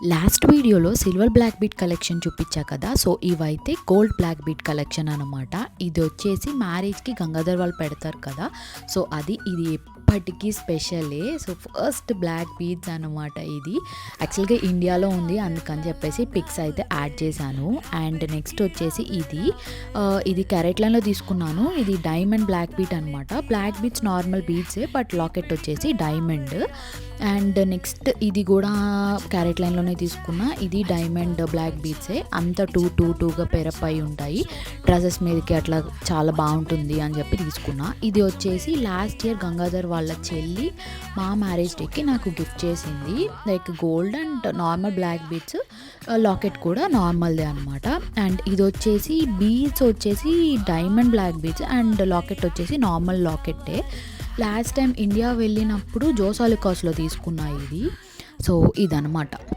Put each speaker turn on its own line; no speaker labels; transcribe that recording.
Last వీడియోలో silver black beat collection చూపించా కదా. సో ఇవైతే గోల్డ్ బ్లాక్ బీట్ కలెక్షన్ అనమాట. ఇది వచ్చేసి మ్యారేజ్కి గంగాధర్ వాళ్ళు పెడతారు కదా. సో ఇది ఎప్పటికీ స్పెషలే. సో ఫస్ట్ బ్లాక్ బీడ్స్ అనమాట. ఇది యాక్చువల్గా ఇండియాలో ఉంది, అందుకని చెప్పేసి పిక్స్ అయితే యాడ్ చేశాను. అండ్ నెక్స్ట్ వచ్చేసి ఇది క్యారెట్లైన్లో తీసుకున్నాను. ఇది డైమండ్ బ్లాక్ బీట్ అనమాట. బ్లాక్ బీట్స్ నార్మల్ బీడ్సే, బట్ లాకెట్ వచ్చేసి డైమండ్. అండ్ నెక్స్ట్ ఇది కూడా క్యారెట్ లైన్లోనే తీసుకున్నా. ఇది డైమండ్ బ్లాక్ బీడ్సే, అంత టూగా పెరప్ అయి ఉంటాయి. డ్రెస్సెస్ మీదకి అట్లా చాలా బాగుంటుంది అని చెప్పి తీసుకున్నా. ఇది వచ్చేసి లాస్ట్ ఇయర్ గంగాధర్ వాళ్ళ చెల్లి మా మ్యారేజ్ డేకి నాకు గిఫ్ట్ చేసింది. Like gold and normal black beads, locket కూడా నార్మల్దే అనమాట. అండ్ ఇది వచ్చేసి బీడ్స్ వచ్చేసి diamond black beads and locket వచ్చేసి నార్మల్ లాకెట్టే. లాస్ట్ టైం ఇండియా వెళ్ళినప్పుడు జోసాలికాస్లో తీసుకున్నా ఇది. సో ఇదనమాట.